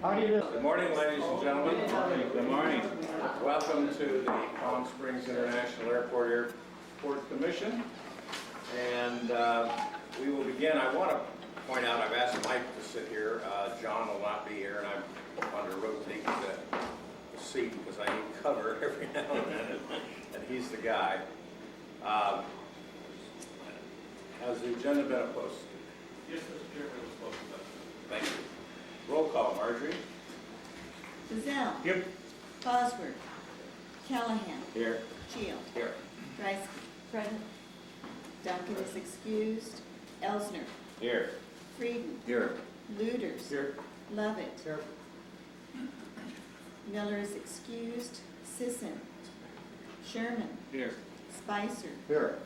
How do you do? Good morning, ladies and gentlemen. Good morning. Welcome to the Palm Springs International Airport Commission. And we will begin. I want to point out, I've asked Mike to sit here. John will not be here, and I want to rotate the seat because I need cover every now and then, and he's the guy. Has the agenda been posted? Yes, Mr. Chairman, it was posted. Thank you. Roll call, Marjorie. Gazelle. Here. Bosworth. Callahan. Here. Shield. Here. Kreisky. Present. Duncan is excused. Elsner. Here. Frieden. Here. Luders. Here. Lovett. Here. Miller is excused. Sisson. Sherman. Here. Spicer. Here.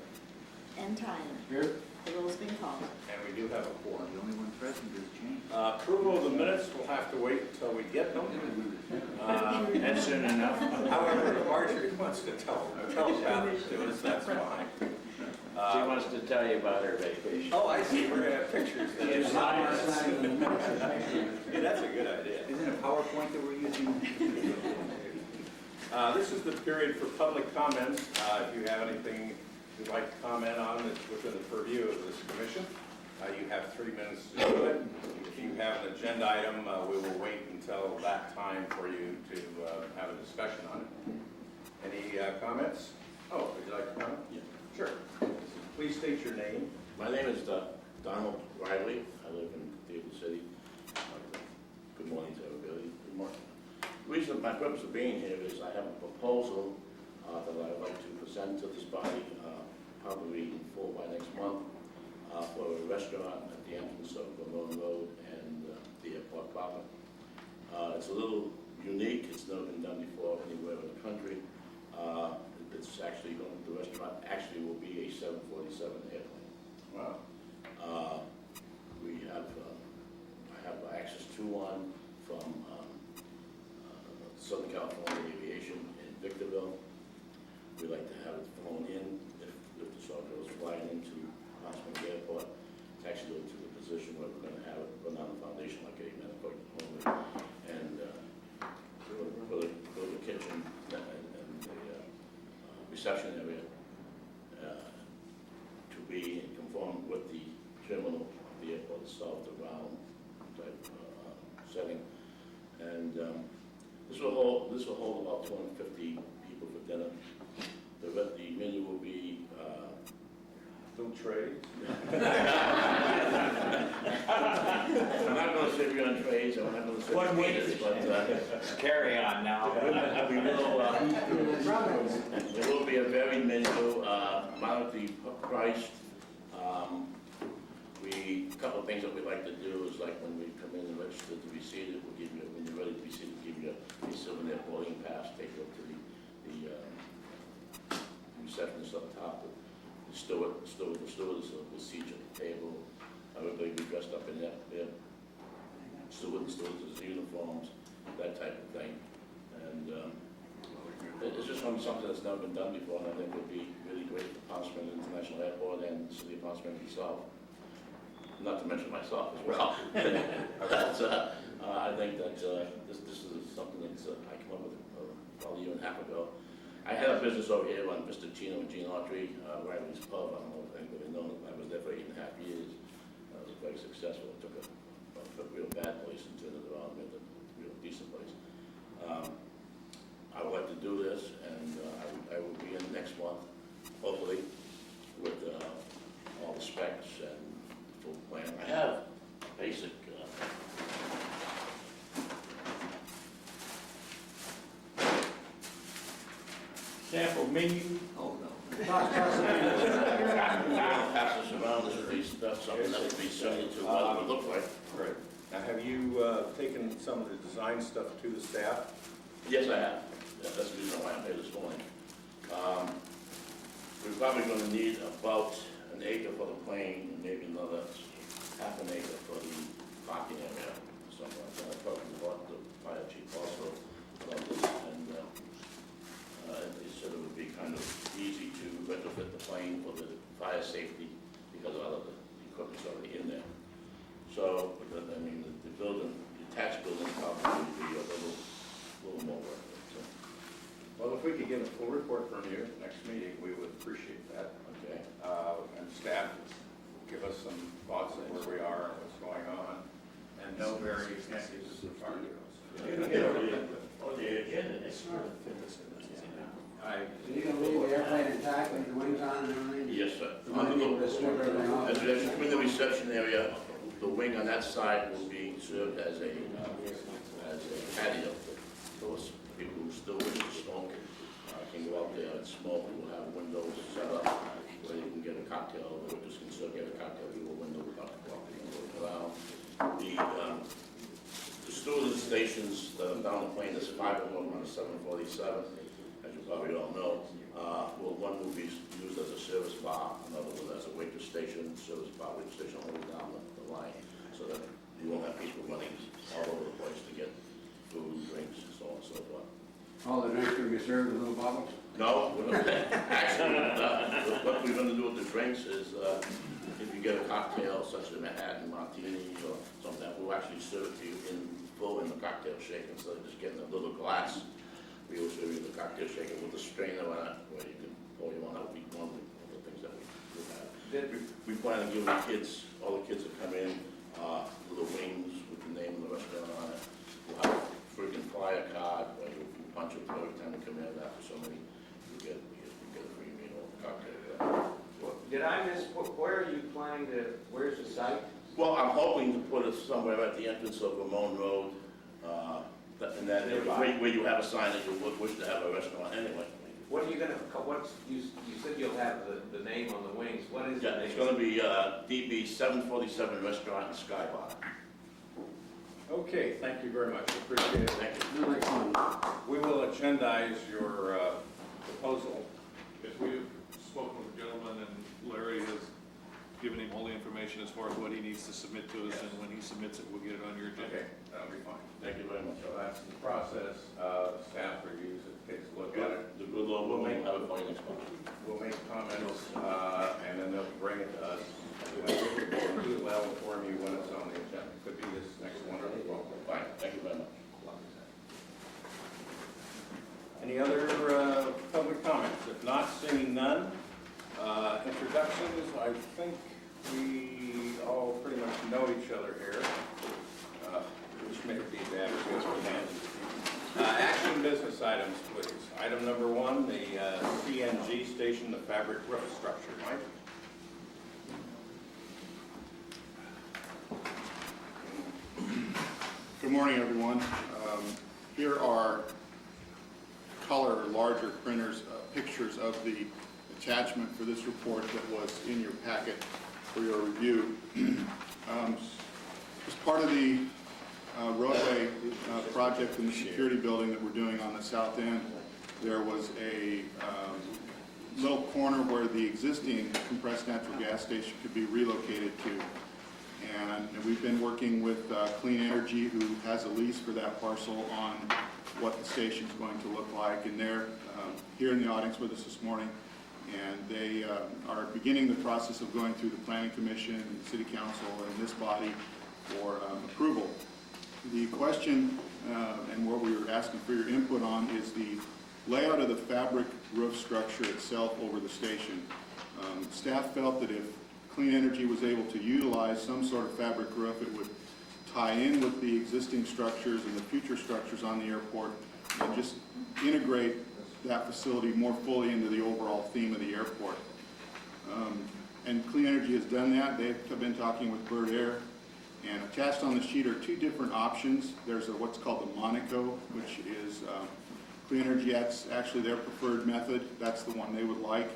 And Tyler. Here. The roll's been called. And we do have a quorum. The only one present is James. Approval of the minutes, we'll have to wait until we get them. That's soon enough. However, if Marjorie wants to telepath it to us, that's fine. She wants to tell you about her vacation. Oh, I see, we're gonna have pictures then. It's not- Yeah, that's a good idea. Isn't it PowerPoint that we're using? This is the period for public comments. If you have anything you'd like to comment on that's within the purview of this commission, you have 3 minutes to do it. If you have an agenda item, we will wait until that time for you to have a discussion on it. Any comments? Oh, would you like to comment? Yeah. Sure. Please state your name. My name is Donald Riley. I live in Theater City. Good morning to everybody. Good morning. The reason, my purpose of being here is I have a proposal that I would like to present to this body, probably in full by next month, for a restaurant at the entrance of Vermont Road and the airport proper. It's a little unique. It's never been done before anywhere in the country. It's actually going, the restaurant actually will be a 747 airplane. Wow. We have, I have access to one from Southern California Aviation in Victorville. We like to have it flown in if the sort goes flying into Palm Springs Airport. It's actually to the position where we're going to have it run on the foundation like a medical only, and put the kitchen and the reception area to be in conform with the terminal of the airport itself, the round type setting. And this will hold about 250 people for dinner. The menu will be Don't trade. I'm not going to serve you on trays, I'm not going to serve you waiters, but Carry on now. there will be a varied menu, moderately priced. A couple of things that we like to do is like when we come in and register to be seated, we'll give you, when you're ready to be seated, we'll give you a souvenir boarding pass, take you up to the receptionist up top. The stewardess will seat you at the table. Everybody will be dressed up in their stewardess' uniforms, that type of thing. And it's just something that's never been done before, and I think would be really great for Palm Springs International Airport and the city of Palm Springs itself. Not to mention myself as well. But I think that this is something that I came up with about a year and a half ago. I had a business over here on Mr. Chino and Gene Autry, Riley's Pub. I don't know if anybody knows it. I was there for 8.5 years. It was very successful. I took a real bad place and turned it around into a real decent place. I would like to do this, and I will be in next month, hopefully, with all the specs and the full plan. I have a basic Sample menu. Oh, no. Pass this around, this would be something that would be similar to what it would look like. Great. Now, have you taken some of the design stuff to the staff? Yes, I have. Yeah, that's the reason why I'm here this morning. We're probably going to need about an acre for the plane, and maybe another half an acre for the parking area, or something like that. I probably bought the fire chief also about this, and he said it would be kind of easy to retrofit the plane for the fire safety because a lot of the equipment's already in there. So, I mean, the building, the attached building probably report from you next meeting, we would appreciate that. Okay. And staff give us some thoughts on where we are and what's going on. And no very executives of fire On the agenda, it's not a fitness. I, So you're gonna leave the airplane intact with the wings on and everything? Yes, sir. You want to keep this strip everything off? As in the reception area, the wing on that side will be served as a patio. Those people who still wish to smoke can go out there and smoke. We'll have windows set up where you can get a cocktail, or just can still get a cocktail through a window without walking around. The stewardess stations down the plane, there's 5 of them on the 747, as you probably all know. One will be used as a service bar, another one as a waitress station, service bar, waitress station all the way down the line, so that you won't have people running all over the place to get food, drinks, and so on and so forth. All the drinks gonna be served in little bottles? No, we're not, actually, what we're gonna do with the drinks is, if you get a cocktail such as a Manhattan martini or something, we'll actually serve it to you in full in the cocktail shaker instead of just getting a little glass. We will serve you the cocktail shaker with a strainer on it, where you can pour your one out, we one of the things that we have. We plan on giving the kids, all the kids that come in, little wings with the name of the restaurant on it. We'll have a freaking flyer card where you punch it every time you come in after so many, you get a free meal, cocktail. Did I miss, where are you planning to, where's the site? Well, I'm hoping to put it somewhere at the entrance of Ramon Road, and that where you have a sign that you would wish to have a restaurant anyway. What are you gonna, you said you'll have the name on the wings, what is the Yeah, name? it's gonna be DB 747 Restaurant and Sky Bar. okay, thank you very much, appreciate it. Thank you. Really fun. We will agendize your proposal. Yes, we've spoken with the gentleman, and Larry has given him all the information as far as what he needs to submit to us, and when he submits it, we'll get it on your agenda. Okay, that'll be fine. Thank you very much. So that's the process, staff reviews it, takes a look at it. The good Lord will have it for you next month. We'll make comments, and then they'll bring it to us. We'll inform you when it's on the agenda. Could be this next one or the following. Fine, thank you very much. Any other public comments? If not, seeing none, introductions, I think we all pretty much know each other here, which may be bad or good for them. Action business items, please. Item number 1, the CNG station, the fabric roof structure. Mike? Good morning, everyone. Here are color, larger printers, pictures of the attachment for this report that was in your packet for your review. As part of the roadway project in the security building that we're doing on the south end, there was a little corner where the existing compressed natural gas station could be relocated to. And we've been working with Clean Energy, who has a lease for that parcel, on what the station's going to look like. And they're here in the audience with us this morning. And they are beginning the process of going through the Planning Commission and the City Council and this body for approval. The question and what we were asking for your input on is the layout of the fabric roof structure itself over the station. Staff felt that if Clean Energy was able to utilize some sort of fabric roof, it would tie in with the existing structures and the future structures on the airport and just integrate that facility more fully into the overall theme of the airport. And Clean Energy has done that. They've been talking with Bird Air, and attached on the sheet are 2 different options. There's what's called the Monaco, which is Clean Energy, actually their preferred method. That's the one they would like.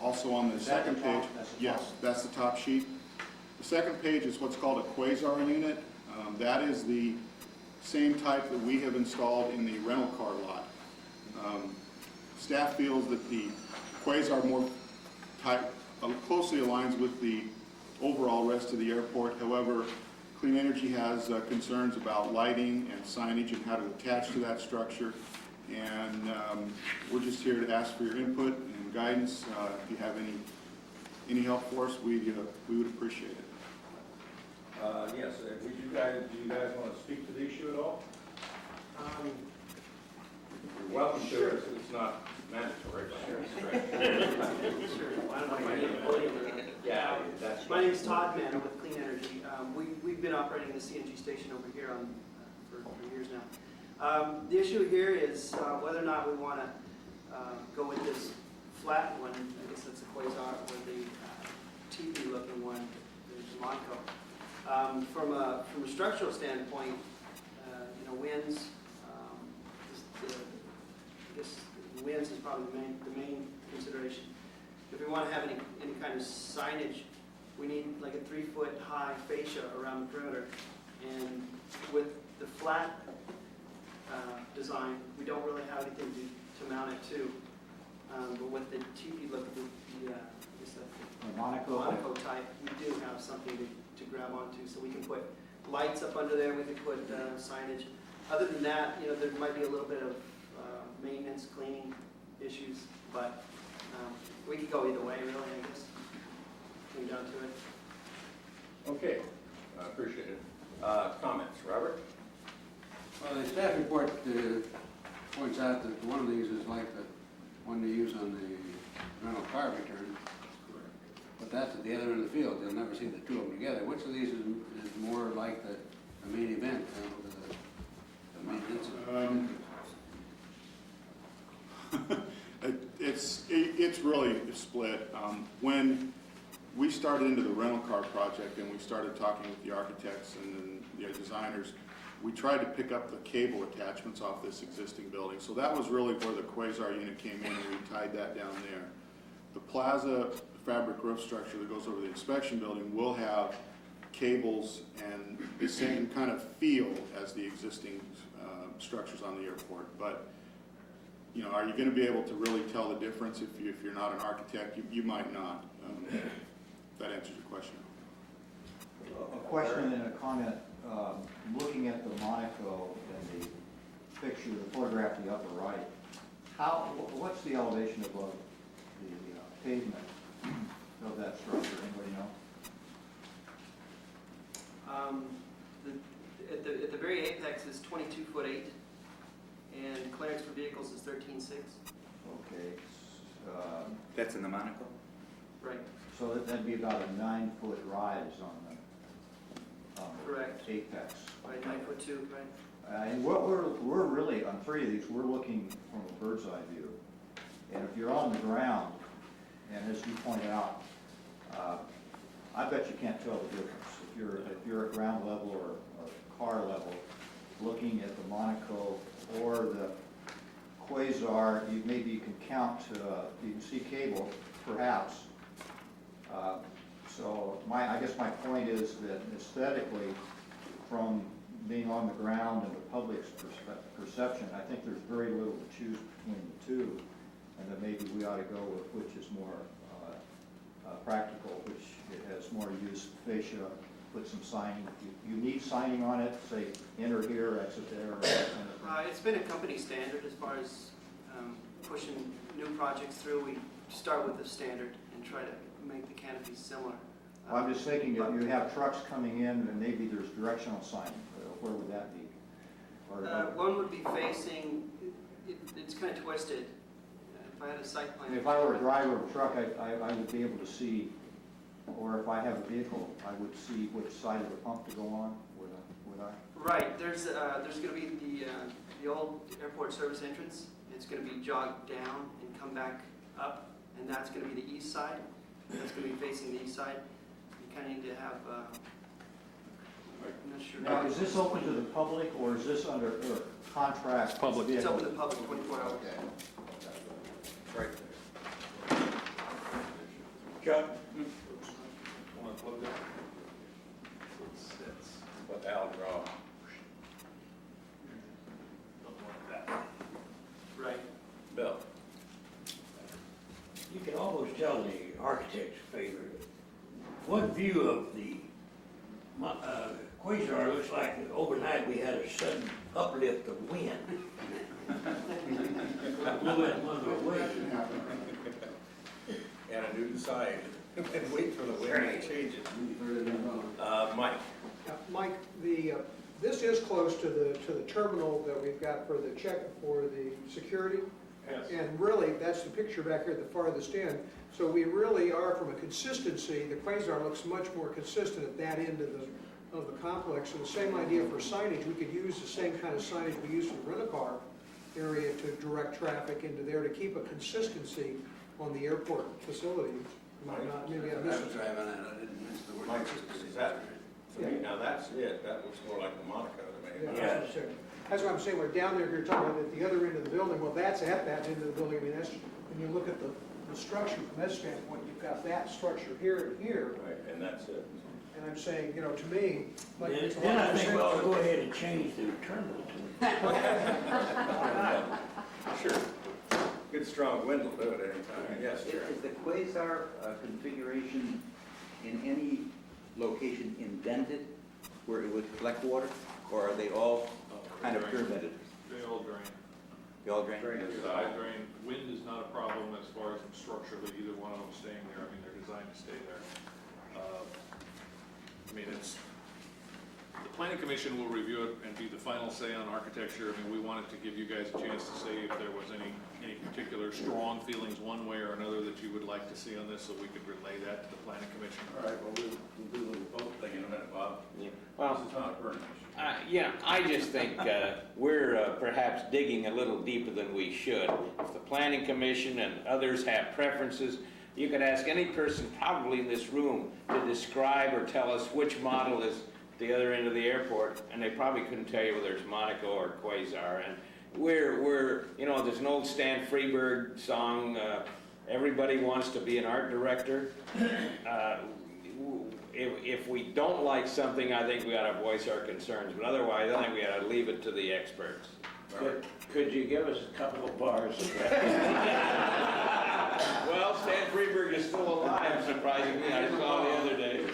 Also on the second page, yes, that's the top sheet. The second page is what's called a Quasar unit. That is the same type that we have installed in the rental car lot. Staff feels that the Quasar more closely aligns with the overall rest of the airport. However, Clean Energy has concerns about lighting and signage and how to attach to that structure. And we're just here to ask for your input and guidance. If you have any help for us, we would appreciate it. Yes, do you guys want to speak to the issue at all? You're welcome to. Sure. It's not mandatory. Yeah, that's. My name is Todd Mann with Clean Energy. We've been operating the CNG station over here for years now. The issue here is whether or not we want to go with this flat one, I guess that's the Quasar, or the teepee looking one, the Monaco. From a structural standpoint, winds, I guess the winds is probably the main consideration. If we want to have any kind of signage, we need like a 3-foot high fascia around the perimeter. And with the flat design, we don't really have anything to mount it to. But with the teepee look, the Monaco type, we do have something to grab onto. So we can put lights up under there, we can put signage. Other than that, there might be a little bit of maintenance, cleaning issues, but we could go either way, really, I guess. Came down to it. Okay, I appreciate it. Comments, Robert? Well, the staff report points out that one of these is like the one they use on the rental car return. But that's at the other end of the field. You'll never see the two of them together. Which of these is more like the main event, the maintenance? It's really split. When we started into the rental car project and we started talking with the architects and then the designers, we tried to pick up the cable attachments off this existing building. So that was really where the Quasar unit came in, and we tied that down there. The plaza fabric roof structure that goes over the inspection building will have cables and the same kind of feel as the existing structures on the airport. But are you going to be able to really tell the difference if you're not an architect? You might not. That answers your question. A question and a comment. Looking at the Monaco and the picture, the photograph in the upper right, what's the elevation above the pavement of that structure? Anybody know? At the very apex is 22'8", and clearance for vehicles is 13'6". Okay. That's in the Monaco? Right. So that'd be about a 9-foot rise on the Correct. apex. Right, 9'2", right? And what we're really, on 3 of these, we're looking from a bird's eye view. And if you're on the ground, and as you pointed out, I bet you can't tell the difference. If you're at ground level or car level, looking at the Monaco or the Quasar, maybe you can count, you can see cable, perhaps. So I guess my point is that aesthetically, from being on the ground and the public's perception, I think there's very little to choose between the two, and that maybe we ought to go with which is more practical, which it has more use, fascia, put some signing. You need signing on it, say enter here, exit there, or that kind of thing. It's been a company standard as far as pushing new projects through. We start with the standard and try to make the canopies similar. Well, I'm just thinking if you have trucks coming in and maybe there's directional signing, where would that be? Or, one would be facing, it's kind of twisted. If I had a site plan. if I were a driver of a truck, I would be able to see, or if I have a vehicle, I would see which side of the pump to go on, would I? Right, there's going to be the old airport service entrance. It's going to be jogged down and come back up, and that's going to be the east side. That's going to be facing the east side. You kind of need to have, I'm not sure. Now, is this open to the public, or is this under contract? Public. It's open to the public 24 hours. Right. Chuck? Want to plug that? What Al draw. Right. Bill? You can almost tell the architect's favorite. One view of the Quasar looks like overnight we had a sudden uplift of wind. Blew it one way. And a new design, and wait for the wind to change it. Mike? Mike, this is close to the terminal that we've got for the security, Yes. And really, that's the picture back here at the farthest end. So we really are, from a consistency, the Quasar looks much more consistent at that end of the complex. And the same idea for signage, we could use the same kind of signage we use for the rent-a-car area to direct traffic into there to keep a consistency on the airport facility. Might not, maybe I I missed was it. driving on it, I didn't miss the word. Mike, is that, to me, now that's it, that looks more like the Monaco to me. Yeah, that's what I'm saying. That's what I'm saying, we're down there, you're talking about at the other end of the building, well, that's at that end of the building, I mean, that's, when you look at the structure from that standpoint, you've got that structure here and here, Right, and that's it. and I'm saying, you know, to me, like. makes a Then lot I of think we ought to sense. go ahead and change the terminal to. Sure. Good strong wind will do it anytime, yes, sure. Is the Quasar configuration in any location indented where it would collect water? Or are they all kind of pyramided? They all drain. They all drain? Side drain. Wind is not a problem as far as them structurally, either one of them staying there. I mean, they're designed to stay there. I mean, the planning commission will review it and be the final say on architecture. I mean, we wanted to give you guys a chance to say if there was any particular strong feelings one way or another that you would like to see on this, so we could relay that to the planning commission. All right, well, we'll do the vote thing in a minute, Bob. Well, This is not a burning issue. yeah, I just think we're perhaps digging a little deeper than we should. If the planning commission and others have preferences, you could ask any person probably in this room to describe or tell us which model is the other end of the airport, and they probably couldn't tell you whether it's Monaco or Quasar. And we're you know, there's an old Stan Freberg song, everybody wants to be an art director. If we don't like something, I think we ought to voice our concerns, but otherwise, I think we ought to leave it to the experts. Could you give us a couple of bars of that? Well, Stan Freberg is still alive, surprisingly, I saw the other day.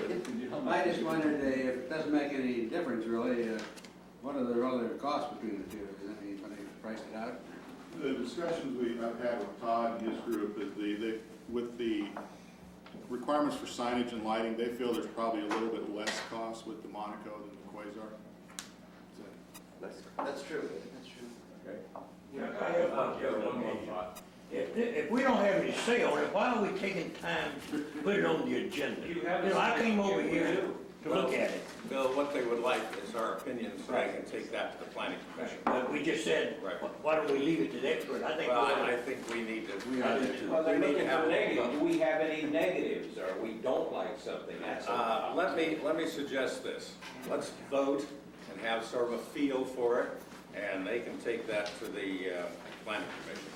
I just wondered if it doesn't make any difference really, what are the relative costs between the two? Has anybody priced it out? The discussions I've had with Todd and his group, is with the requirements for signage and lighting, they feel there's probably a little bit less cost with the Monaco than the Quasar. That's true, that's true. Okay. I have one more thought. If we don't have any say on it, why are we taking time to put it on the agenda? You know, I came over here to look at it, Bill, what they would like is our opinion, so they can take that to the planning commission. but we just said, Right. why don't we leave it to the expert? I think. Well, I think we need to. Well, they're We need to looking have for a negatives. Do we have any negatives, or we don't like something? That's all. Let me suggest this. Let's vote and have sort of a feel for it, and they can take that to the planning commission.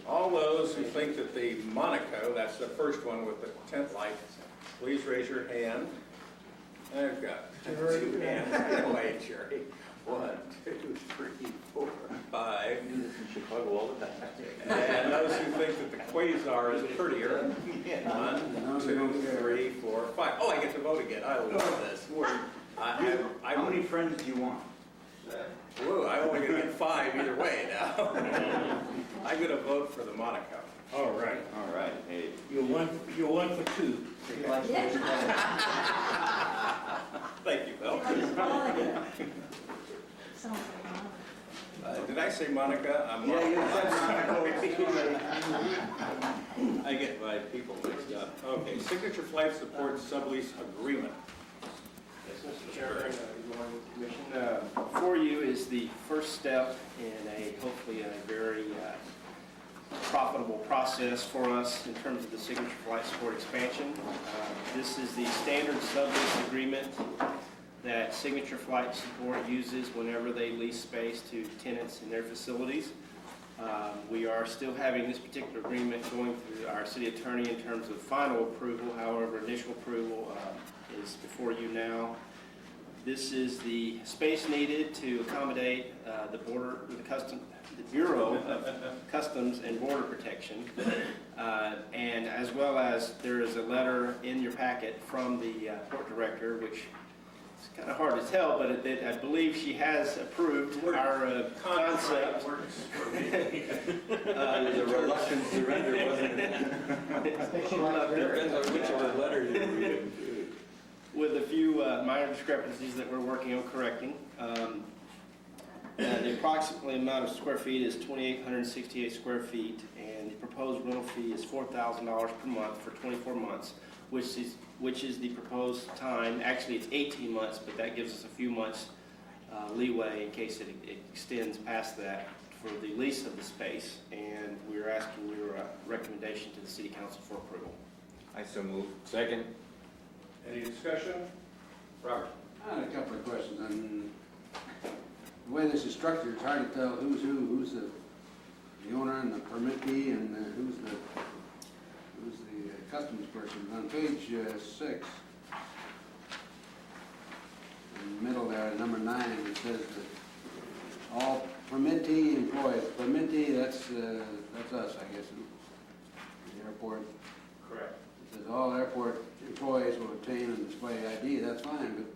All those who think that the Monaco, that's the first one with the tent light, please raise your hand. I've got two hands. Get away, Jerry. 1, 2, 3, 4, 5. I do this in Chicago all the time. And those who think that the Quasar is prettier. 1, 2, 3, 4, 5. Oh, I get to vote again. I love this. How many friends do you want? Whoa, I only gonna get 5 either way now. I'm gonna vote for the Monaco. All right. Hey, You're one for two. Thank you, Bill. Sounds like mine. Did I say Monica? I'm Yeah, you Monica. said I get my people mixed up. Okay, Signature Flight Support Sublease Agreement. Yes, Mr. Chairman, good morning, Commission. Before you is the first step in hopefully a very profitable process for us in terms of the Signature Flight Support expansion. This is the standard sublease agreement that Signature Flight Support uses whenever they lease space to tenants in their facilities. We are still having this particular agreement going through our city attorney in terms of final approval. However, initial approval is before you now. This is the space needed to accommodate the Bureau of Customs and Border Protection, and as well as there is a letter in your packet from the port director, which it's kind of hard to tell, but I believe she has approved our concept. There's a reluctant surrender, wasn't it? Depends on which of the letters you're reading. With a few minor discrepancies that we're working on correcting. The approximately amount of square feet is 2,868 square feet, and the proposed rental fee is $4,000 per month for 24 months, which is the proposed time. Actually, it's 18 months, but that gives us a few months leeway in case it extends past that for the lease of the space. And we're asking your recommendation to the City Council for approval. I so move. Second. Any discussion? Robert? I had a couple of questions. I mean, the way this is structured, it's hard to tell who's who, who's the owner and the permittee, and who's the customs person. On page 6, in the middle there, number 9, it says that all permittee employees. Permittee, that's us, I guess, in the airport. Correct. It says all airport employees will obtain and display ID. That's fine, but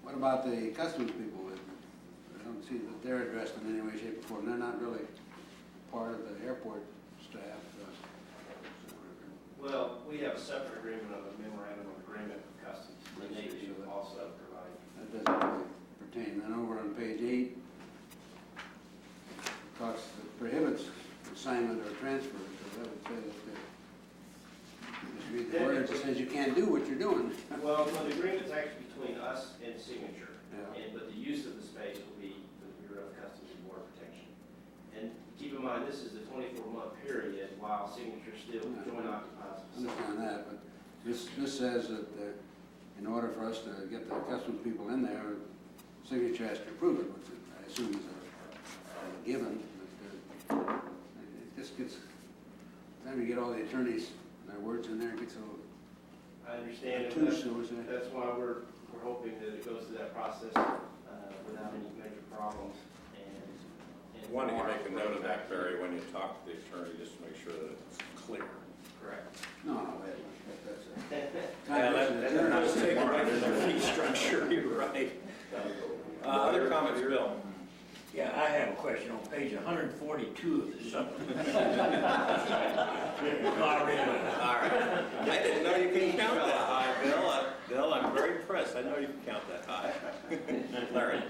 what about the customs people? I don't see that they're addressed in any way, shape, or form. They're not really part of the airport staff. Well, we have a separate agreement of a memorandum of agreement with customs, and they do also provide. That doesn't really pertain. Then over on page 8, it prohibits assignment or transfer. So that would say that just read the words. It says you can't do what you're doing. Well, the agreement's actually between us and Signature, Yeah. but the use of the space will be for the Bureau of Customs and Border Protection. And keep in mind, this is a 24-month period while Signature still joint occupies I the facility. understand that, but this says that in order for us to get the customs people in there, Signature has to approve it, which I assume is a given. But it just gets, time to get all the attorneys, their words in there, it gets a little I understand, and too soon. that's why we're hoping that it goes through that process without any major problems. And Why don't you make a note of that, Barry, when you talk to the attorney, just to make sure that it's clear. Correct. No, that's They're not taking away from their fee structure, you're right. Other comments, Bill? Yeah, I have a question on page 142 of the supplement. Not really. All right. I didn't know you could count that high, Bill. Bill, I'm very impressed. I know you can count that high. Larry?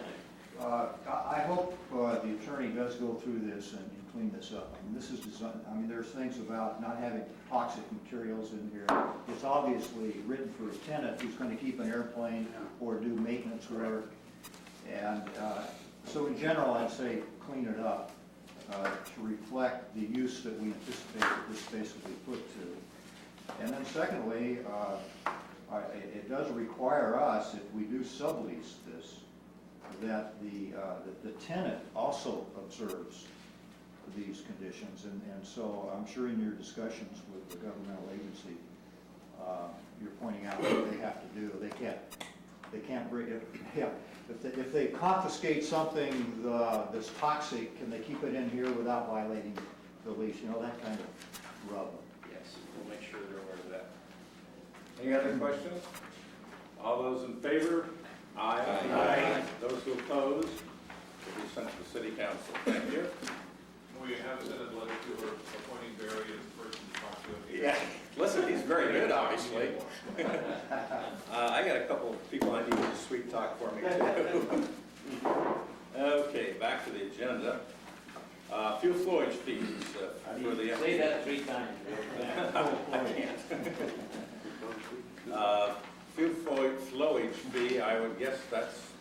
I hope the attorney does go through this and clean this up. I mean, this is designed, I mean, there's things about not having toxic materials in here. It's obviously written for a tenant who's going to keep an airplane or do maintenance work. And so in general, I'd say clean it up to reflect the use that we anticipate that this space will be put to. And then secondly, it does require us, if we do sublease this, that the tenant also observes these conditions. And so I'm sure in your discussions with the governmental agency, you're pointing out what they have to do. They can't bring it. Yeah. If they confiscate something that's toxic, can they keep it in here without violating the lease? You know, that kind of rub. Yes, we'll make sure they're aware of that. Any other questions? All those in favor? Aye. Aye. Those who oppose, will be sent to the city council. Thank you. We have sent a letter to her appointing Barry as the person to talk to. Yeah, listen, he's very good, obviously. I got a couple of people I need to sweet talk for me too. Okay, back to the agenda. Fuel flowage fees for the. Say that 3 times. I can't. Fuel flowage fee, I would guess that's,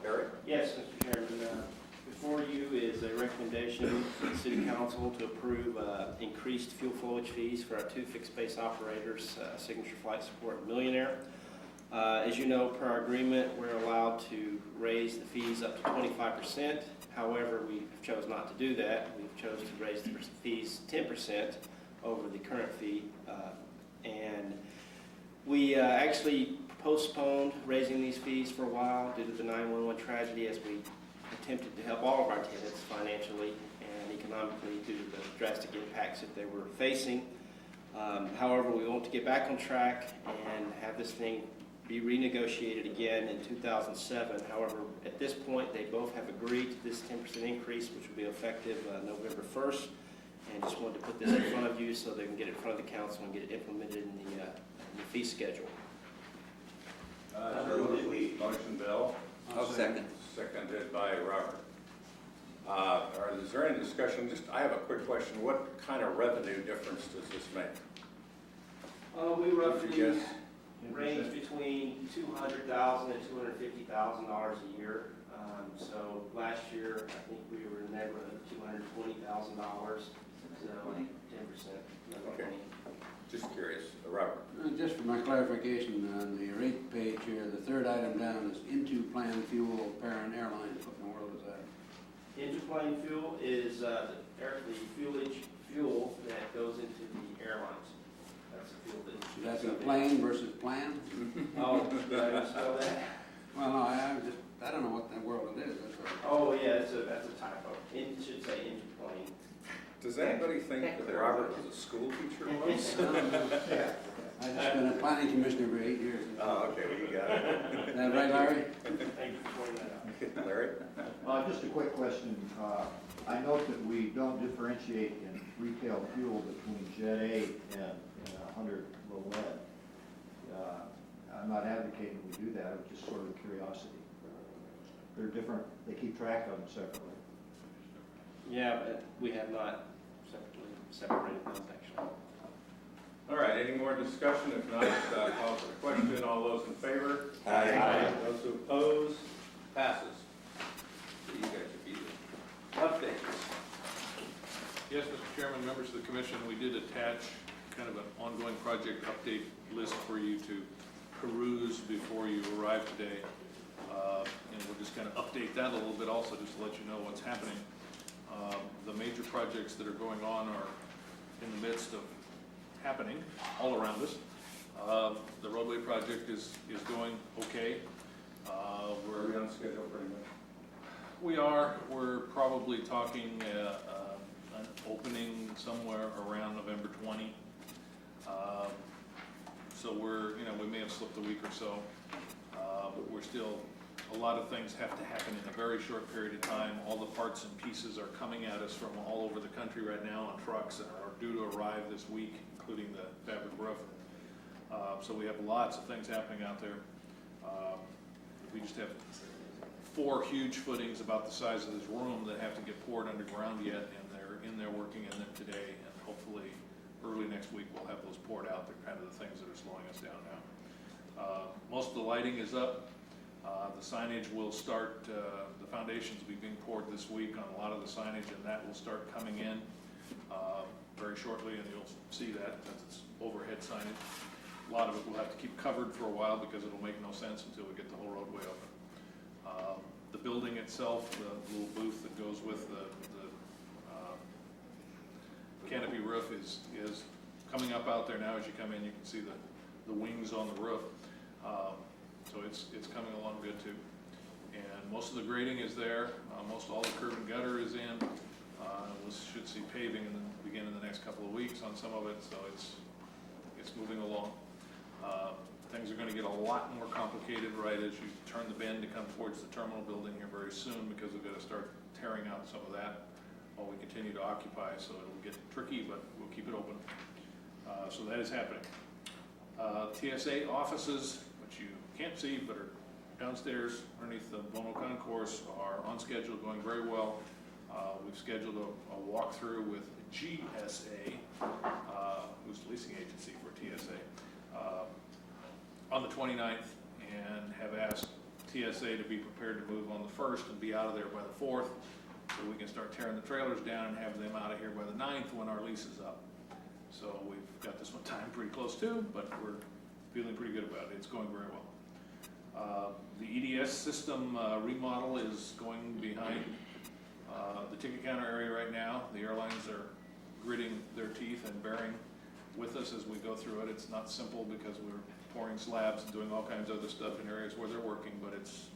Barry? Yes, Mr. Chairman. Before you is a recommendation from the City Council to approve increased fuel flowage fees for our 2 fixed-base operators, Signature Flight Support and Millionaire. As you know, per our agreement, we're allowed to raise the fees up to 25%. However, we chose not to do that. We've chosen to raise the fees 10% over the current fee. And we actually postponed raising these fees for a while due to the 9/11 tragedy, as we attempted to help all of our tenants financially and economically due to the drastic impacts that they were facing. However, we want to get back on track and have this thing be renegotiated again in 2007. However, at this point, they both have agreed to this 10% increase, which will be effective November 1st. And just wanted to put this in front of you so they can get it in front of the council and get it implemented in the fee schedule. Motion, Bill. I'll second. seconded by Robert. Is there any discussion? I have a quick question. What kind of revenue difference does this make? We roughly Yes. range between $200,000 and $250,000 a year. So last year, I think we were in the neighborhood of $220,000, so 10%. Okay. Just curious. Robert? Just for my clarification, on the rate page here, the third item down is into plan fuel parent airlines. What in the world is that? Interplane fuel is the fuel that goes into the airlines. That's the fuel that. That's a plane versus plan? Oh, did I spell that? Well, no, I don't know what in the world it is. That's Oh, yeah, that's a typo. It should say interplane. Does anybody think that Robert was a school teacher once? Yeah. I've just been a planning commissioner for 8 years. Oh, okay, well, you got it. Is that right, Larry? Thank you for pointing that out. Larry? Just a quick question. I note that we don't differentiate in retail fuel between Jet A and 100 low lead. I'm not advocating we do that, it's just sort of curiosity. They're different, they keep track of them separately. Yeah, but we have not separated those actually. All right, any more discussion? If not, call for the question. All those in favor? Aye. Those who oppose? Passes. So you guys are beating. Updates. Yes, Mr. Chairman, members of the commission, we did attach kind of an ongoing project update list for you to peruse before you arrive today. And we'll just kind of update that a little bit also, just to let you know what's happening. The major projects that are going on are in the midst of happening all around us. The roadway project is going okay. We're on schedule pretty much. We're probably talking an opening somewhere around November 20. So we may have slipped a week or so, but we're still, a lot of things have to happen in a very short period of time. All the parts and pieces are coming at us from all over the country right now on trucks and are due to arrive this week, including the fabric roof. So we have lots of things happening out there. We just have 4 huge footings about the size of this room that have to get poured underground yet, and they're in there working in them today, and hopefully early next week we'll have those poured out. They're kind of the things that are slowing us down now. Most of the lighting is up. The signage will start, the foundations will be being poured this week on a lot of the signage, and that will start coming in very shortly, and you'll see that since it's overhead signage. A lot of it will have to keep covered for a while because it'll make no sense until we get the whole roadway open. The building itself, the little booth that goes with the canopy roof is coming up out there now. As you come in, you can see the wings on the roof. So it's coming along good too. And most of the grading is there. Most all the curb and gutter is in. We should see paving begin in the next couple of weeks on some of it. So it's moving along. Things are going to get a lot more complicated right as you turn the bend to come towards the terminal building here very soon, because we've got to start tearing out some of that while we continue to occupy. So it'll get tricky, but we'll keep it open. So that is happening. TSA offices, which you can't see but are downstairs underneath the Bono Concourse, are on schedule, going very well. We've scheduled a walkthrough with GSA, who's the leasing agency for TSA, on the 29th, and have asked TSA to be prepared to move on the 1st and be out of there by the 4th, so we can start tearing the trailers down and have them out of here by the 9th when our lease is up. So we've got this one timed pretty close too, but we're feeling pretty good about it. It's going very well. The EDS system remodel is going behind the ticket counter area right now. The airlines are gritting their teeth and bearing with us as we go through it. It's not simple because we're pouring slabs and doing all kinds of other stuff in areas where they're working, but it's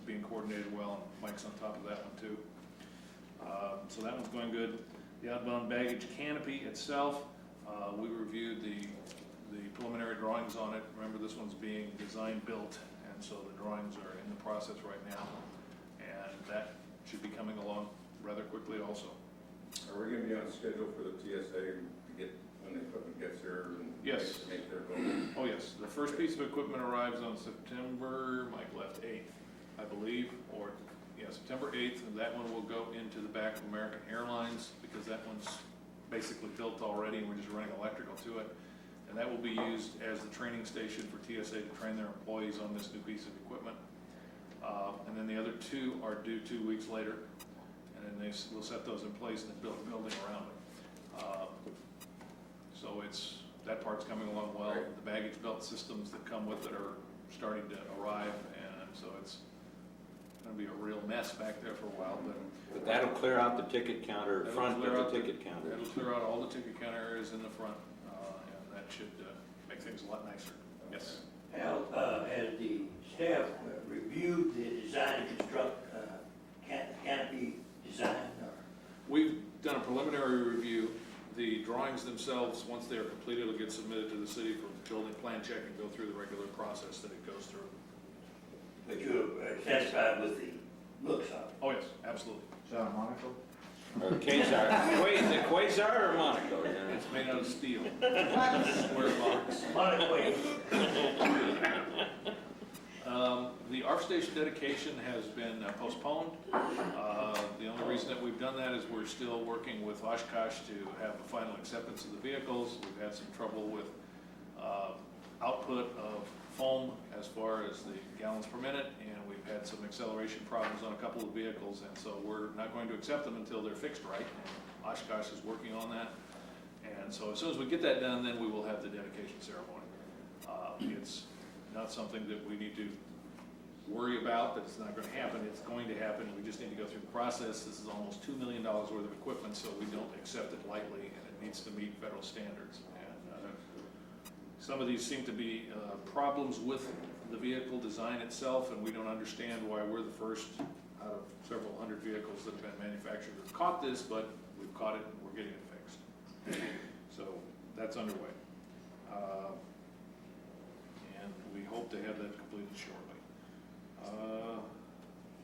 being coordinated well, and Mike's on top of that one too. So that one's going good. The outbound baggage canopy itself, we reviewed the preliminary drawings on it. Remember, this one's being design built, and so the drawings are in the process right now, and that should be coming along rather quickly also. Are we going to be on schedule for the TSA to get, when the equipment gets here? And Yes. Make their vote? Oh yes, the first piece of equipment arrives on September, Mike left, 8th. I believe, or, yeah, September 8th, and that one will go into the back of American Airlines, because that one's basically built already, and we're just running electrical to it. And that will be used as the training station for TSA to train their employees on this new piece of equipment. And then the other two are due 2 weeks later, and then we'll set those in place and then build a building around it. So that part's coming along well. The baggage belt systems that come with it are starting to arrive, and so it's gonna be a real mess back there for a while, But that'll clear out the ticket counter, That'll front clear of out the the- ticket counter. It'll clear out all the ticket counter areas in the front, and that should make things a lot nicer. Yes. Al, has the staff reviewed the design and construct, canopy design, or? We've done a preliminary review. The drawings themselves, once they are completed, will get submitted to the city for building plan check and go through the regular process that it goes through. But you're satisfied with the looks of it? Oh, yes, absolutely. Is that a Monaco? Or Quasar. Wait, is it Quasar or Monaco? It's made out of steel. Square box. The ARF station dedication has been postponed. The only reason that we've done that is we're still working with Oshkosh to have the final acceptance of the vehicles. We've had some trouble with output of foam as far as the gallons per minute, and we've had some acceleration problems on a couple of vehicles, and so we're not going to accept them until they're fixed right. And Oshkosh is working on that. And so as soon as we get that done, then we will have the dedication ceremony. It's not something that we need to worry about, that it's not going to happen. It's going to happen. We just need to go through the process. This is almost $2 million worth of equipment, so we don't accept it lightly, and it needs to meet federal standards. And some of these seem to be problems with the vehicle design itself, and we don't understand why we're the first out of several hundred vehicles that have been manufactured that have caught this, but we've caught it and we're getting it fixed. So that's underway. And we hope to have that completed shortly.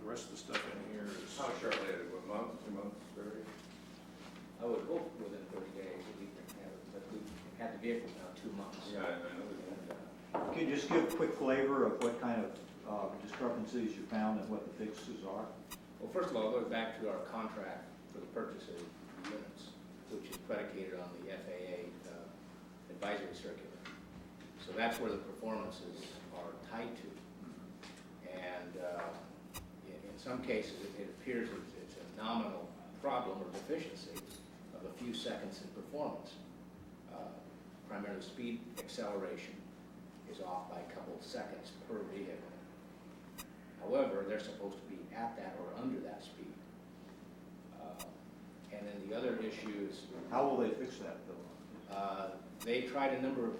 The rest of the stuff in here is. How shortly, a month, 2 months, 30? I would hope within 30 days that we can have it, but we've had the vehicle now 2 months. Yeah, I know. Can you just give a quick flavor of what kind of discrepancies you found and what the fixes are? Well, first of all, it goes back to our contract for the purchase of units, which is predicated on the FAA advisory circular. So that's where the performances are tied to. And in some cases, it appears it's a nominal problem or deficiency of a few seconds in performance. Primarily speed acceleration is off by a couple of seconds per vehicle. However, they're supposed to be at that or under that speed. And then the other issue is... How will they fix that, though? They tried a number of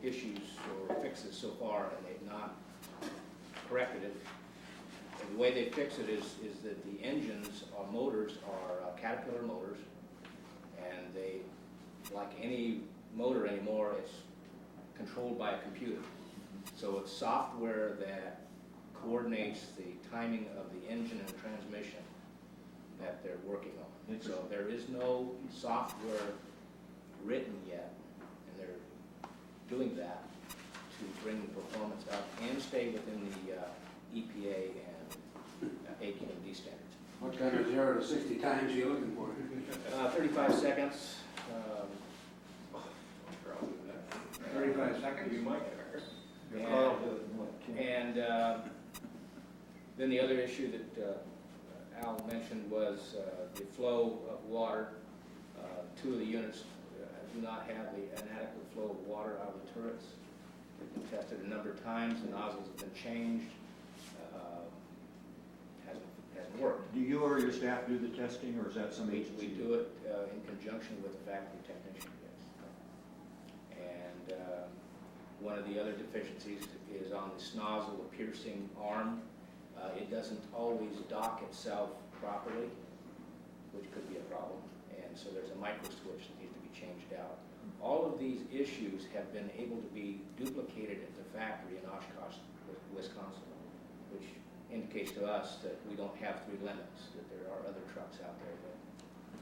issues or fixes so far, and they've not corrected it. And the way they fix it is that the engines or motors are Caterpillar motors, and they, like any motor anymore, it's controlled by a computer. So it's software that coordinates the timing of the engine and transmission that they're working on. So there is no software written yet, and they're doing that to bring the performance up and stay within the EPA and AQMD standards. What kind of 0 to 60 times are you looking for? 35 seconds. 35 seconds? You might. And then the other issue that Al mentioned was the flow of water. 2 of the units do not have an adequate flow of water out of the turrets. They've been tested a number of times, the nozzles have been changed. Hasn't worked. Do you or your staff do the testing, or is that somebody? We do it in conjunction with the factory technician, yes. And one of the other deficiencies is on the snozzle, the piercing arm. It doesn't always dock itself properly, which could be a problem. And so there's a micro switch that needs to be changed out. All of these issues have been able to be duplicated at the factory in Oshkosh, Wisconsin, which indicates to us that we don't have 3 limits, that there are other trucks out there that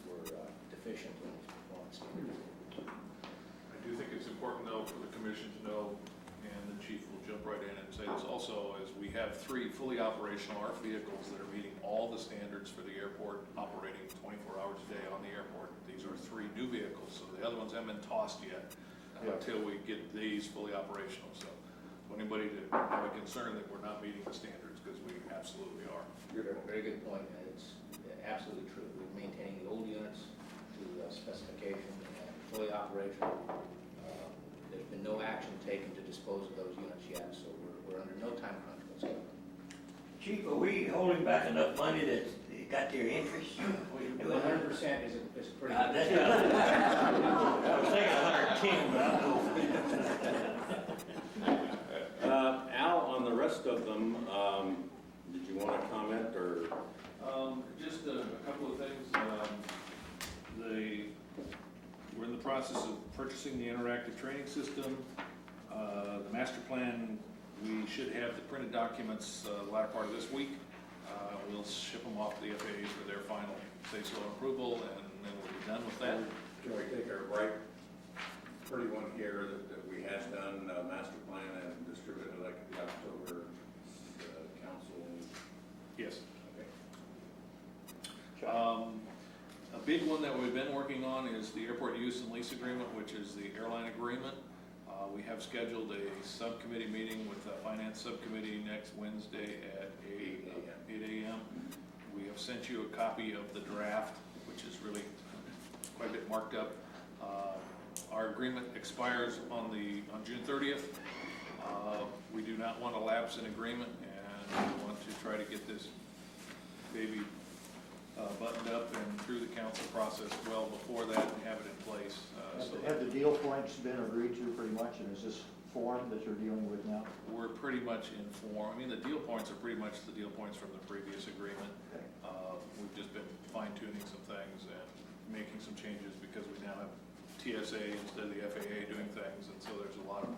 were deficient in these performance standards. I do think it's important, though, for the commission to know, and the chief will jump right in and say this also, as we we have 3 fully operational ARC vehicles that are meeting all the standards for the airport, operating 24 hours a day on the airport. These are 3 new vehicles, so the other ones haven't been tossed yet until we get these fully operational. So anybody to have a concern that we're not meeting the standards, because we absolutely are. Very good point, and it's absolutely true. We're maintaining the old units to specification and fully operational. There's been no action taken to dispose of those units yet, so we're under no time crunch whatsoever. Chief, are we holding back enough money that it got their interest? 100% is a pretty. I was thinking 110, but I'm Al, on the rest of them, did you want to comment, or? Just a couple of things. We're in the process of purchasing the interactive training system. The master plan, we should have the printed documents the latter part of this week. We'll ship them off to the FAA for their final say-so approval, and then we'll be done with that. Can we take our bright, pretty one here that we has done, master plan, and distribute it like the October council? Yes. Okay. A big one that we've been working on is the airport use and lease agreement, which is the airline agreement. We have scheduled a subcommittee meeting with the finance subcommittee next Wednesday at 8 a.m. We have sent you a copy of the draft, which is really quite a bit marked up. Our agreement expires on June 30th. We do not want to lapse in agreement, and we want to try to get this baby buttoned up and through the council process well before that and have it in place. Have the deal points been agreed to pretty much, and is this form that you're dealing with now? We're pretty much in form. I mean, the deal points are pretty much the deal points from the previous agreement. Okay. We've just been fine-tuning some things and making some changes because we now have TSA instead of the FAA doing things, and so there's a lot of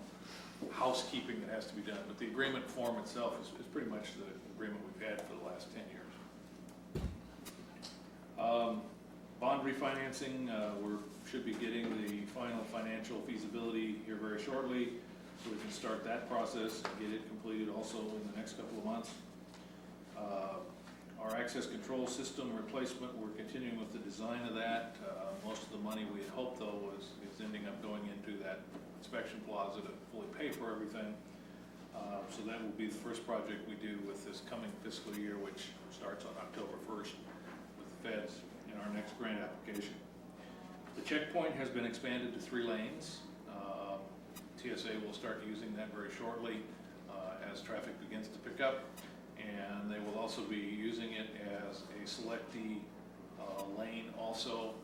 housekeeping that has to be done. But the agreement form itself is pretty much the agreement we've had for the last 10 years. Bond refinancing, we should be getting the final financial feasibility here very shortly, so we can start that process and get it completed also in the next couple of months. Our access control system replacement, we're continuing with the design of that. Most of the money we had hoped, though, is ending up going into that inspection plaza to fully pay for everything. So that will be the first project we do with this coming fiscal year, which starts on October 1st with the feds in our next grant application. The checkpoint has been expanded to 3 lanes. TSA will start using that very shortly as traffic begins to pick up, and they will also be using it as a selectee lane also,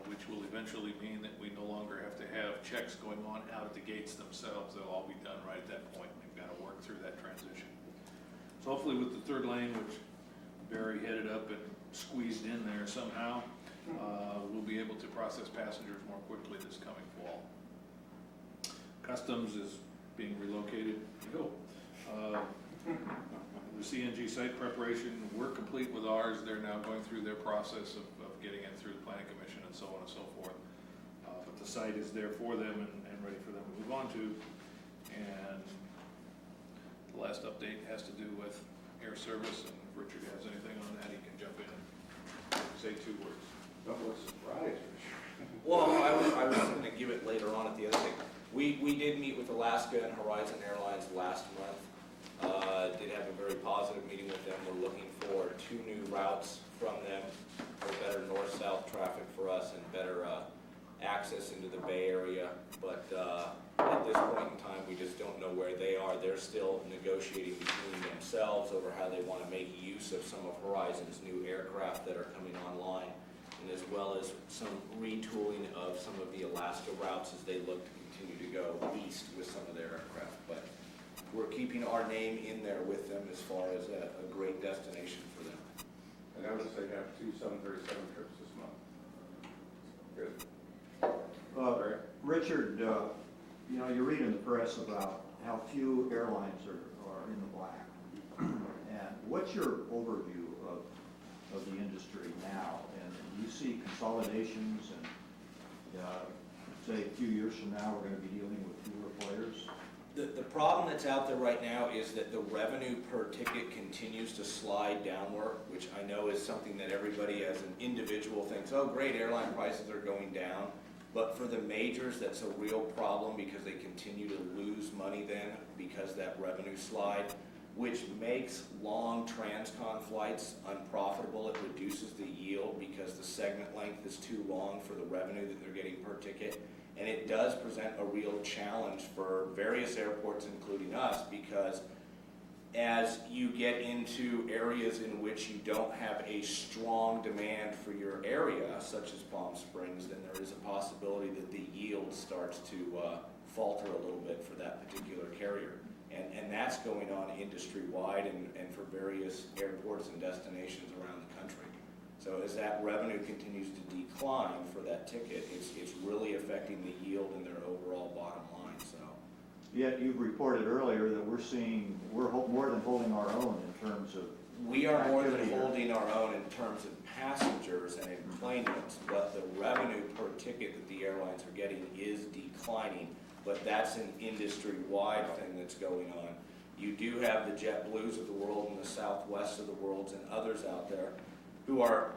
which will eventually mean that we no longer have to have checks going on out at the gates themselves. They'll all be done right at that point. We've got to work through that transition. So hopefully with the 3rd lane, which Barry headed up and squeezed in there somehow, we'll be able to process passengers more quickly this coming fall. Customs is being relocated. The CNG site preparation, we're complete with ours. They're now going through their process of getting it through the planning commission and so on and so forth. But the site is there for them and ready for them to move on to. And the last update has to do with air service, and if Richard has anything on that, he can jump in and say 2 words. That was surprised. Well, I was going to give it later on at the other thing. We did meet with Alaska and Horizon Airlines last month. Did have a very positive meeting with them. We're looking for 2 new routes from them for better north-south traffic for us and better access into the Bay Area. But at this point in time, we just don't know where they are. They're still negotiating between themselves over how they want to make use of some of Horizon's new aircraft that are coming online, and as well as some retooling of some of the Alaska routes as they look to continue to go east with some of their aircraft. But we're keeping our name in there with them as far as a great destination for them. And notice they have 2 737 trips this month. Good. Richard, you know, you read in the press about how few airlines are in the black. And what's your overview of the industry now? And do you see consolidations and say a few years from now we're going to be dealing with fewer players? The problem that's out there right now is that the revenue per ticket continues to slide downward, which I know is something that everybody as an individual thinks, oh great, airline prices are going down. But for the majors, that's a real problem because they continue to lose money then because that revenue slide, which makes long transcon flights unprofitable. It reduces the yield because the segment length is too long for the revenue that they're getting per ticket. And it does present a real challenge for various airports, including us, because as you get into areas in which you don't have a strong demand for your area, such as Palm Springs, then there is a possibility that the yield starts to falter a little bit for that particular carrier. And that's going on industry-wide and for various airports and destinations around the country. So as that revenue continues to decline for that ticket, it's really affecting the yield and their overall bottom line. So. Yet you reported earlier that we're more than holding our own in terms of. We are more than activity. holding our own in terms of passengers and enplanements, but the revenue per ticket that the airlines are getting is declining. But that's an industry-wide thing that's going on. You do have the JetBlues of the world and the Southwest of the world and others out there who are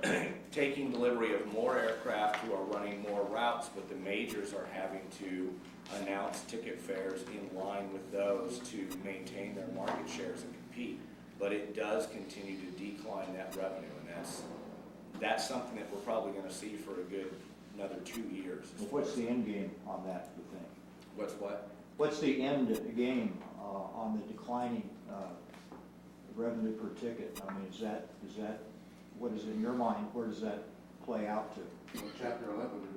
taking delivery of more aircraft, who are running more routes, but the majors are having to announce ticket fares in line with those to maintain their market shares and compete. But it does continue to decline that revenue, and that's something that we're probably going to see for a good another 2 years. Well, what's the end game on that, you think? What's what? What's the end game on the declining revenue per ticket? I mean, is that what is in your mind? Where does that play out to? Well, Chapter 11.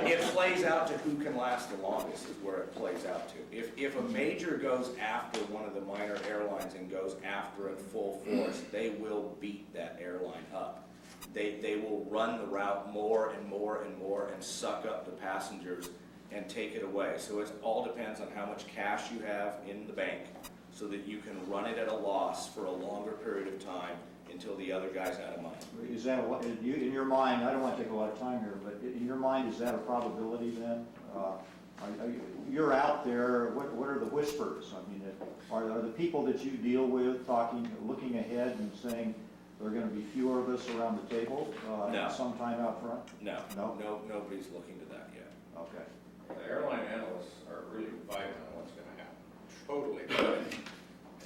It plays out to who can last the longest is where it plays out to. If a major goes after one of the minor airlines and goes after it full force, they will beat that airline up. They will run the route more and more and more and suck up the passengers and take it away. So it all depends on how much cash you have in the bank so that you can run it at a loss for a longer period of time until the other guy's out of money. Is that in your mind? I don't want to take a lot of time here, but in your mind, is that a probability then? You're out there. What are the whispers? I mean, are the people that you deal with looking ahead and saying there are going to be fewer of us around the table No. sometime out front? No, nobody's looking to that yet. Okay. The airline analysts are really divided on what's going to happen. Totally divided.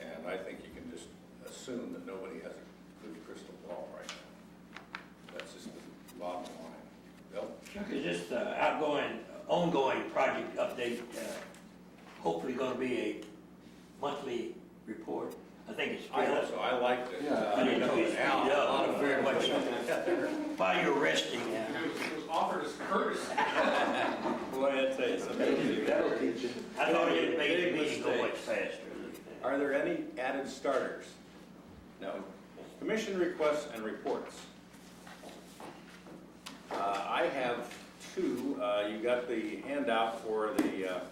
And I think you can just assume that nobody has a good crystal ball right now. That's just the bottom line. Bill? Chuck, is this ongoing project update, hopefully going to be a monthly report? I think it's. I hope so. I liked it. I didn't know it's speed up very much. While you're resting. It was offered as courtesy. Boy, I tell you something. That'll teach you. I thought it'd make the Big meeting go much mistakes. faster. Are there any added starters? No. Commission requests and reports. I have two. You got the handout for the, thank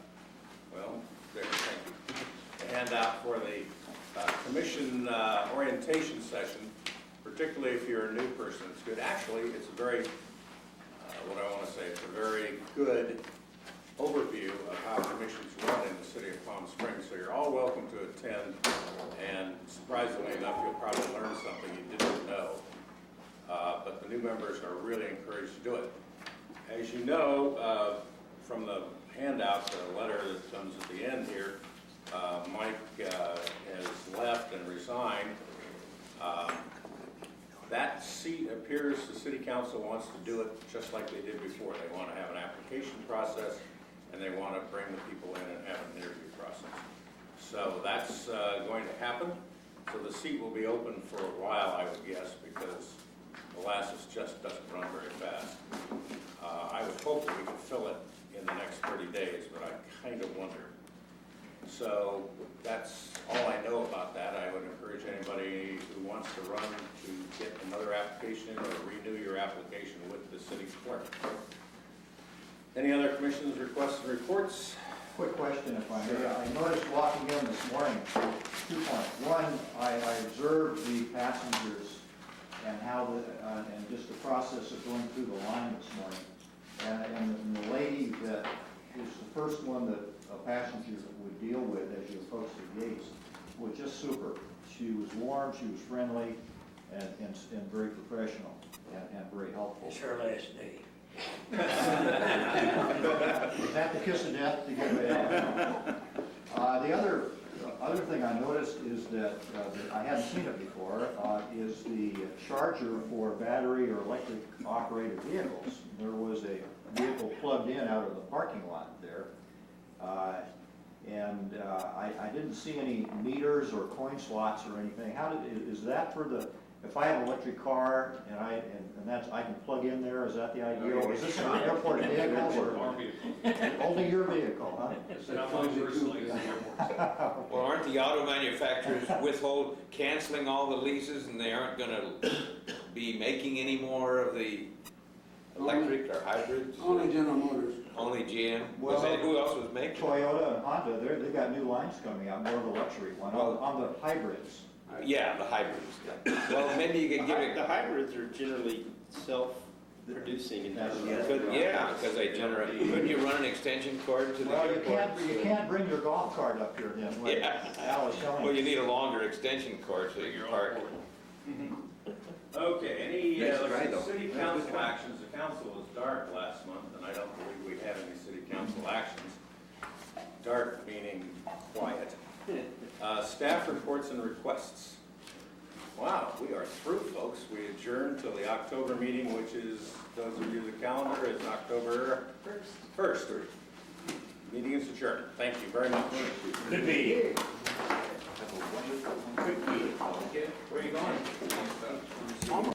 you. The handout for the commission orientation session, particularly if you're a new person. It's good. Actually, it's a very, it's a very good overview of how commissions run in the city of Palm Springs. So you're all welcome to attend, and surprisingly enough, you'll probably learn something you didn't know. But the new members are really encouraged to do it. As you know, from the handout, the letter that comes at the end here, Mike has left and resigned. That seat appears the city council wants to do it just like they did before. They want to have an application process, and they want to bring the people in and have an interview process. So that's going to happen. So the seat will be open for a while, I would guess, because molasses just doesn't run very fast. I was hoping we could fill it in the next 30 days, but I kind of wonder. So that's all I know about that. I would encourage anybody who wants to run to get another application or renew your application with the city clerk. Any other commissions, requests, and reports? Quick question, if I may. I noticed walking in this morning, 2 points. One, I observed the passengers and how and just the process of going through the line this morning. And the lady that is the first one that a passenger would deal with as you approach the gates was just super. She was warm, she was friendly, and very professional, and very helpful. It's her last day. Was that the kiss of death to get away? The other thing I noticed is that I hadn't seen it before, is the charger for battery or electric operated vehicles. There was a vehicle plugged in out of the parking lot there. I didn't see any meters or coin slots or anything. Is that for the, if I have an electric car and I can plug in there, is that the idea? Or is this an airport vehicle or only your vehicle, huh? Well, aren't the auto manufacturers canceling all the leases, and they aren't gonna be making any more of the electric or hybrids? Only General Motors. Only GM? Well, Who else was making? Toyota and Honda, they've got new lines coming out, more of a luxury one, on the hybrids. Yeah, the hybrids. Well, maybe you could give it. The hybrids are generally self-producing in terms of. Yeah, because they generate. Couldn't you run an extension cord to the Well, airport? you can't bring your golf cart up here then, what Yeah. Al was telling Well, us. you need a longer extension cord so you can park. Okay, any Nice try, though. city council actions? The council was dark last month, and I don't believe we had any city council actions. Dark meaning quiet. Staff reports and requests. Wow, we are through, folks. We adjourn till the October meeting, which is, those of you the calendar, is October 1st. Meeting is adjourned. Thank you very much. Good meeting. Where are you going?